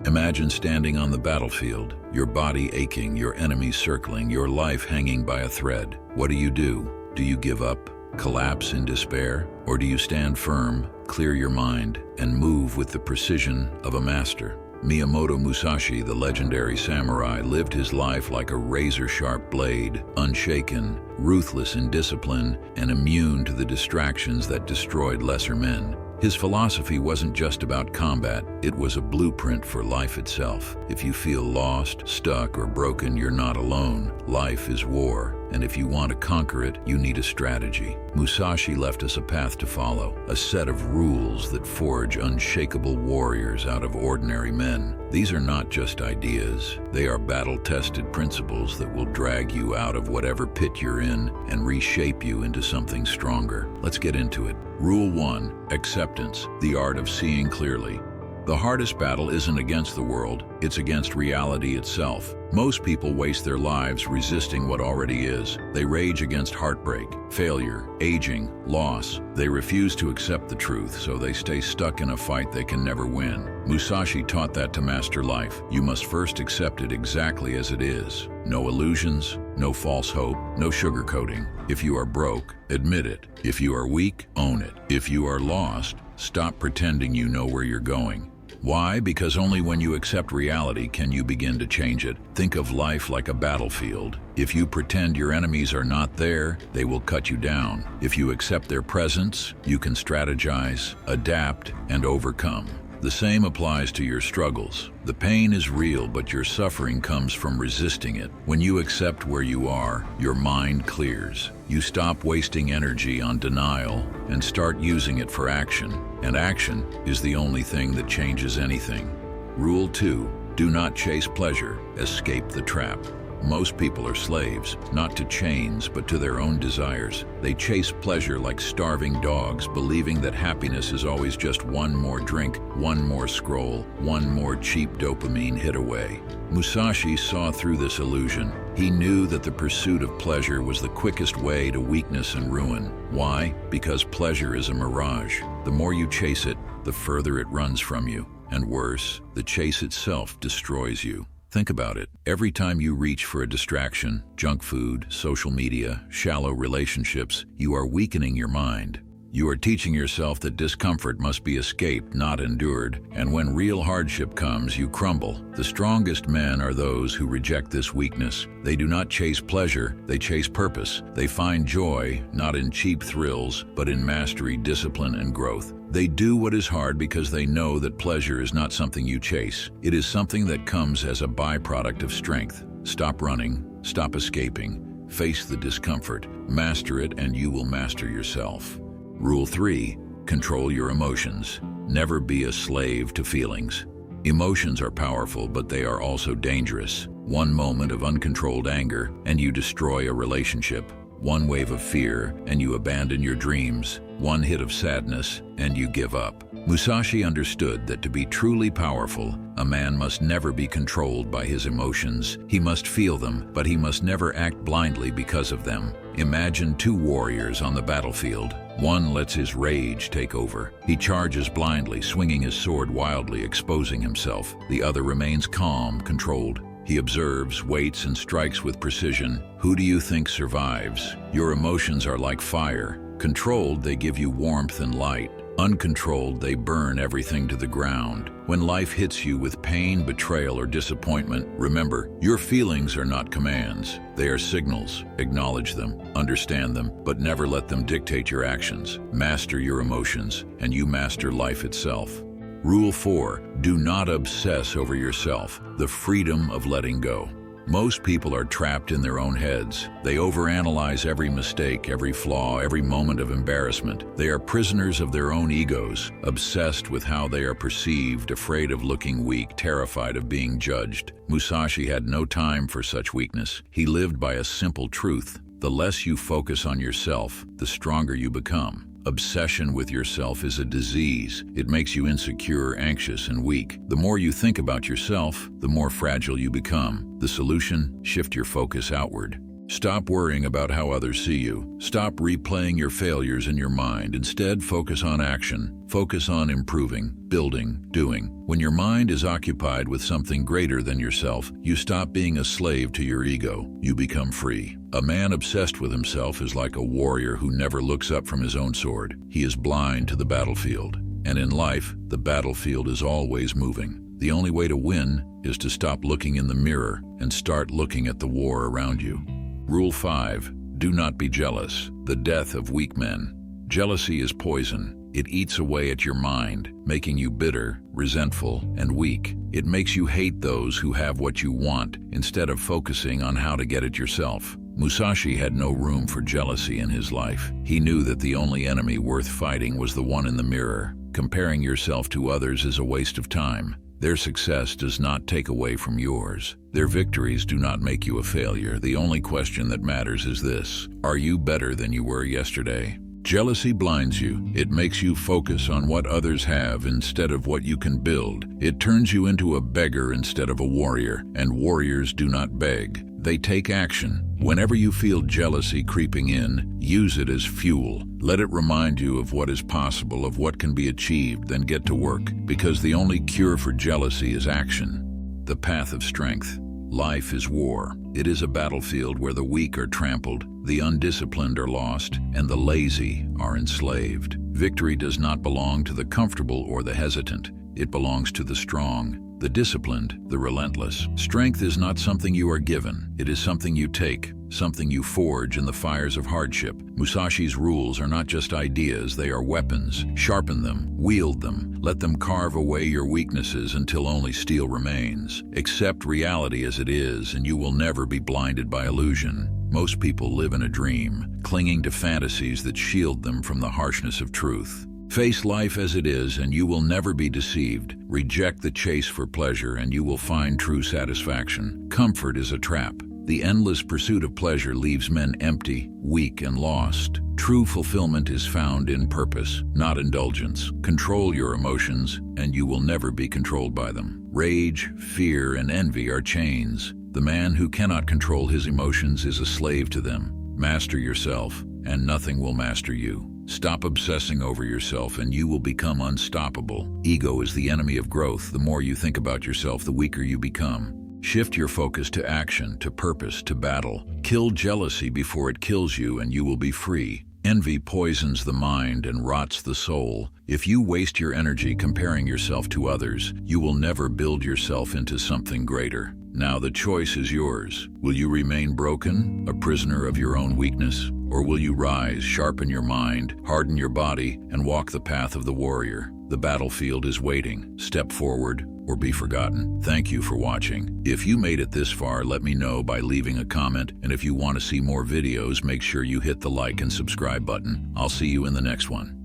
Imagine standing on the battlefield, your body aching, your enemies circling, your life hanging by a thread. What do? Do you give up, collapse in despair? Or do you stand firm, clear your mind, and move with the precision of a master? Miyamoto Musashi, the legendary samurai, lived his life like a razor-sharp blade, unshaken, ruthless in discipline, and immune to the distractions that destroyed lesser men. His philosophy wasn't just about combat, it was a blueprint for life itself. If you feel lost, stuck, or broken, you're not alone. Life is war, and if you want to conquer it, you need a strategy. Musashi left us a path to follow, a set of rules that forge unshakable warriors out of ordinary men. These are not just ideas, they are battle-tested principles that will drag you out of whatever pit you're in and reshape you into something stronger. Let's get into it. Rule 1. Acceptance, the art of seeing clearly. The hardest battle isn't against the world, it's against reality itself. Most people waste their lives resisting what already is. They rage against heartbreak, failure, aging, loss. They refuse to accept the truth, so they stay stuck in a fight they can never win. Musashi taught that to master life. You must first accept it exactly as it is. No illusions, no false hope, no sugarcoating. If you are broke, admit it. If you are weak, own it. If you are lost, stop pretending you know where you're going. Why? Because only when you accept reality can you begin to change it. Think of life like a battlefield. If you pretend your enemies are not there, they will cut you down. If you accept their presence, you can strategize, adapt, and overcome. The same applies to your struggles. The pain is real, but your suffering comes from resisting it. When you accept where you are, your mind clears. You stop wasting energy on denial and start using it for action. And action is the only thing that changes anything. Rule 2. Do not chase pleasure, escape the trap. Most people are slaves, not to chains, but to their own desires. They chase pleasure like starving dogs, believing that happiness is always just one more drink, one more scroll, one more cheap dopamine hit away. Musashi saw through this illusion. He knew that the pursuit of pleasure was the quickest way to weakness and ruin. Why? Because pleasure is a mirage. The more you chase it, the further it runs from you. And worse, the chase itself destroys you. Think about it. Every time you reach for a distraction, junk food, social media, shallow relationships, you are weakening your mind. You are teaching yourself that discomfort must be escaped, not endured, and when real hardship comes, you crumble. The strongest men are those who reject this weakness. They do not chase pleasure, they chase purpose. They find joy, not in cheap thrills, but in mastery, discipline, and growth. They do what is hard because they know that pleasure is not something you chase. It is something that comes as a byproduct of strength. Stop running, stop escaping, face the discomfort, master it, and you will master yourself. Rule 3. Control your emotions. Never be a slave to feelings. Emotions are powerful, but they are also dangerous. One moment of uncontrolled anger, and you destroy a relationship. One wave of fear, and you abandon your dreams. One hit of sadness, and you give up. Musashi understood that to be truly powerful, a man must never be controlled by his emotions. He must feel them, but he must never act blindly because of them. Imagine two warriors on the battlefield. One lets his rage take over. He charges blindly, swinging his sword wildly, exposing himself. The other remains calm, controlled. He observes, waits, and strikes with precision. Who do you think survives? Your emotions are like fire. Controlled, they give you warmth and light. Uncontrolled, they burn everything to the ground. When life hits you with pain, betrayal, or disappointment, remember, your feelings are not commands. They are signals. Acknowledge them, understand them, but never let them dictate your actions. Master your emotions, and you master life itself. Rule 4. Do not obsess over yourself. The freedom of letting go. Most people are trapped in their own heads. They overanalyze every mistake, every flaw, every moment of embarrassment. They are prisoners of their own egos, obsessed with how they are perceived, afraid of looking weak, terrified of being judged. Musashi had no time for such weakness. He lived by a simple truth. The less you focus on yourself, the stronger you become. Obsession with yourself is a disease. It makes you insecure, anxious, and weak. The more you think about yourself, the more fragile you become. The solution? Shift your focus outward. Stop worrying about how others see you. Stop replaying your failures in your mind. Instead, focus on action. Focus on improving, building, doing. When your mind is occupied with something greater than yourself, you stop being a slave to your ego. You become free. A man obsessed with himself is like a warrior who never looks up from his own sword. He is blind to the battlefield. And in life, the battlefield is always moving. The only way to win is to stop looking in the mirror and start looking at the war around you. Rule 5. Do not be jealous. The death of weak men. Jealousy is poison. It eats away at your mind, making you bitter, resentful, and weak. It makes you hate those who have what you want instead of focusing on how to get it yourself. Musashi had no room for jealousy in his life. He knew that the only enemy worth fighting was the one in the mirror. Comparing yourself to others is a waste of time. Their success does not take away from yours. Their victories do not make you a failure. The only question that matters is this: are you better than you were yesterday? Jealousy blinds you. It makes you focus on what others have instead of what you can build. It turns you into a beggar instead of a warrior, and warriors do not beg. They take action. Whenever you feel jealousy creeping in, use it as fuel. Let it remind you of what is possible, of what can be achieved, then get to work, because the only cure for jealousy is action. The path of strength. Life is war. It is a battlefield where the weak are trampled, the undisciplined are lost, and the lazy are enslaved. Victory does not belong to the comfortable or the hesitant. It belongs to the strong, the disciplined, the relentless. Strength is not something you are given. It is something you take, something you forge in the fires of hardship. Musashi's rules are not just ideas, they are weapons. Sharpen them, wield them, let them carve away your weaknesses until only steel remains. Accept reality as it is, and you will never be blinded by illusion. Most people live in a dream, clinging to fantasies that shield them from the harshness of truth. Face life as it is, and you will never be deceived. Reject the chase for pleasure, and you will find true satisfaction. Comfort is a trap. The endless pursuit of pleasure leaves men empty, weak, and lost. True fulfillment is found in purpose, not indulgence. Control your emotions, and you will never be controlled by them. Rage, fear, and envy are chains. The man who cannot control his emotions is a slave to them. Master yourself, and nothing will master you. Stop obsessing over yourself and you will become unstoppable. Ego is the enemy of growth. The more you think about yourself, the weaker you become. Shift your focus to action, to purpose, to battle. Kill jealousy before it kills you and you will be free. Envy poisons the mind and rots the soul. If you waste your energy comparing yourself to others, you will never build yourself into something greater. Now the choice is yours. Will you remain broken, a prisoner of your own weakness? Or will you rise, sharpen your mind, harden your body, and walk the path of the warrior? The battlefield is waiting. Step forward or be forgotten. Thank you for watching. If you made it this far, let me know by leaving a comment, and if you want to see more videos, make sure you hit the like and subscribe button. I'll see you in the next one.